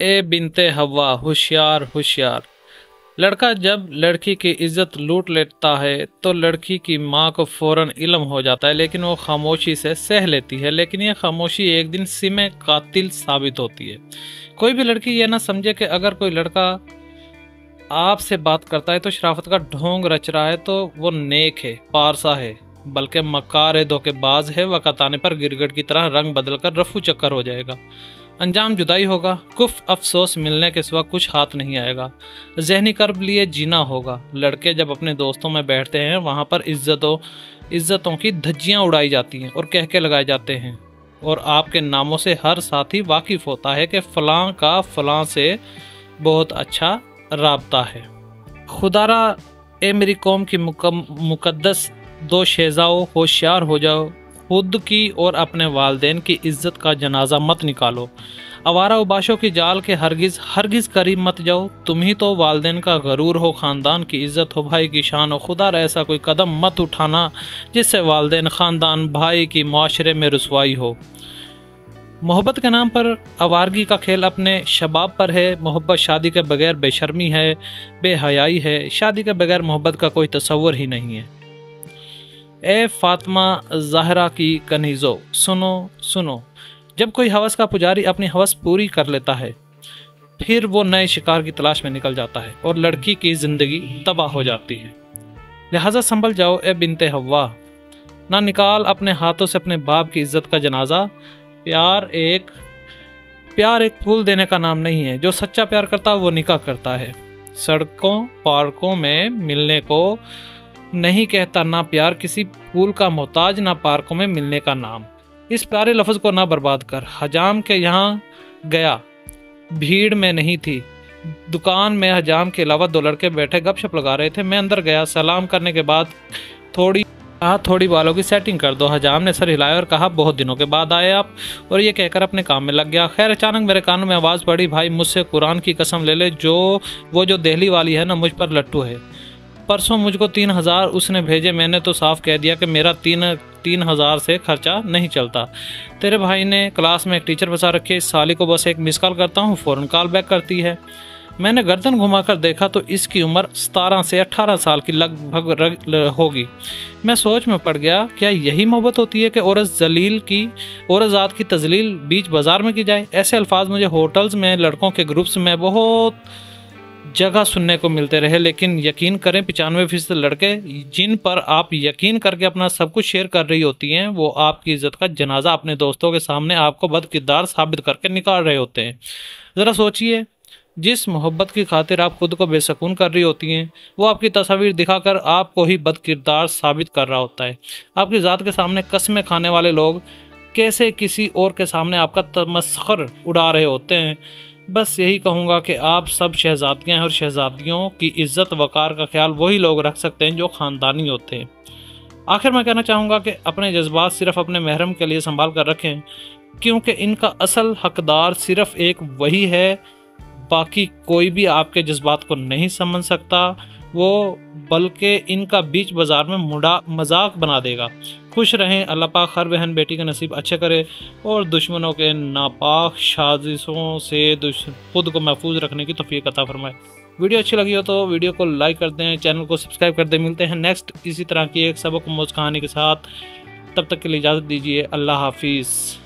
ए बिनते हवा होशियार होशियार। लड़का जब लड़की की इज्जत लूट लेता है तो लड़की की माँ को फौरन इल्म हो जाता है, लेकिन वो खामोशी से सह लेती है। लेकिन ये खामोशी एक दिन सिमे कातिल साबित होती है। कोई भी लड़की ये ना समझे कि अगर कोई लड़का आपसे बात करता है तो शराफत का ढोंग रच रहा है तो वो नेक है, पारसा है, बल्कि मक्कार है, धोखेबाज है। वक़्त आने पर गिरगिट की तरह रंग बदलकर रफू चक्कर हो जाएगा। अंजाम जुदाई होगा। कुफ अफसोस मिलने के सिवा कुछ हाथ नहीं आएगा। जहनी कर्ब लिए जीना होगा। लड़के जब अपने दोस्तों में बैठते हैं वहाँ पर इज्जतों की धज्जियाँ उड़ाई जाती हैं और कहके लगाए जाते हैं, और आपके नामों से हर साथी वाकिफ़ होता है कि फ़लाँ का फ़लाँ से बहुत अच्छा राबता है। खुदारा ए मेरी कौम की मुकद्दस दो शेजाओ, होशियार हो जाओ। खुद की और अपने वालदेन की इज्जत का जनाजा मत निकालो। आवारा उबाशों की जाल के हरगिज करीब मत जाओ। तुम ही तो वालदेन का गरूर हो, ख़ानदान की इज्जत हो, भाई की शान हो। खुदा ऐसा कोई कदम मत उठाना जिससे वालदेन, ख़ानदान, भाई की माशरे में रुसवाई हो। मोहब्बत के नाम पर आवारगी का खेल अपने शबाब पर है। मोहब्बत शादी के बगैर बेशर्मी है, बेहयाई है। शादी के बगैर मोहब्बत का कोई तस्वर ही नहीं है। ए फातिमा ज़हरा की कनीज़ो, सुनो सुनो। जब कोई हवस का पुजारी अपनी हवस पूरी कर लेता है फिर वो नए शिकार की तलाश में निकल जाता है और लड़की की ज़िंदगी तबाह हो जाती है। लिहाजा संभल जाओ ए बिनते हवा। ना निकाल अपने हाथों से अपने बाप की इज्जत का जनाजा। प्यार एक फूल देने का नाम नहीं है। जो सच्चा प्यार करता है वो निकाह करता है। सड़कों पार्कों में मिलने को नहीं कहता ना प्यार किसी फूल का मोहताज, ना पार्कों में मिलने का नाम। इस प्यारे लफ्ज़ को ना बर्बाद कर। हजाम के यहाँ गया, भीड़ में नहीं थी। दुकान में हजाम के अलावा दो लड़के बैठे गपशप लगा रहे थे। मैं अंदर गया। सलाम करने के बाद थोड़ी बालों की सेटिंग कर दो। हजाम ने सर हिलाया और कहा, बहुत दिनों के बाद आए आप। और ये कहकर अपने काम में लग गया। खैर अचानक मेरे कानों में आवाज़ पड़ी, भाई मुझसे कुरान की कसम ले ले, वो जो दिल्ली वाली है ना, मुझ पर लट्टू है। परसों मुझको 3000 उसने भेजे। मैंने तो साफ कह दिया कि मेरा 3000 से खर्चा नहीं चलता। तेरे भाई ने क्लास में एक टीचर बसा रखे। इस साली को बस एक मिस कॉल करता हूँ, फ़ौरन कॉल बैक करती है। मैंने गर्दन घुमाकर देखा तो इसकी उम्र 17 से 18 साल की लगभग होगी। मैं सोच में पड़ गया, क्या यही मोहब्बत होती है कि औरत ज़ात की तजलील बीच बाजार में की जाए? ऐसे अल्फाज मुझे होटल्स में, लड़कों के ग्रुप्स में बहुत जगह सुनने को मिलते रहे। लेकिन यकीन करें, 95% लड़के जिन पर आप यकीन करके अपना सब कुछ शेयर कर रही होती हैं वो आपकी इज्जत का जनाजा अपने दोस्तों के सामने आपको बदकिरदार साबित करके निकाल रहे होते हैं। ज़रा सोचिए, जिस मोहब्बत की खातिर आप खुद को बेसकून कर रही होती हैं वो आपकी तस्वीर दिखाकर आपको ही बदकिरदार साबित कर रहा होता है। आपकी ज़ात के सामने कस्में खाने वाले लोग कैसे किसी और के सामने आपका तमस्खुर उड़ा रहे होते हैं। बस यही कहूँगा कि आप सब शहजादियाँ हैं और शहजादियों की इज़्ज़त वक़ार का ख्याल वही लोग रख सकते हैं जो ख़ानदानी होते हैं। आखिर मैं कहना चाहूँगा कि अपने जज्बात सिर्फ़ अपने महरम के लिए संभाल कर रखें, क्योंकि इनका असल हकदार सिर्फ़ एक वही है। बाकी कोई भी आपके जज्बात को नहीं समझ सकता वो, बल्कि इनका बीच बाजार में मजाक बना देगा। खुश रहें। अल्लाह पाक हर बहन बेटी का नसीब अच्छे करे और दुश्मनों के नापाक साजिशों से खुद को महफूज रखने की तौफीक अता फरमाए। वीडियो अच्छी लगी हो तो वीडियो को लाइक कर दें, चैनल को सब्सक्राइब कर दें। मिलते हैं नेक्स्ट इसी तरह की एक सबक आमोज़ कहानी के साथ। तब तक के लिए इजाज़त दीजिए। अल्लाह हाफिज़।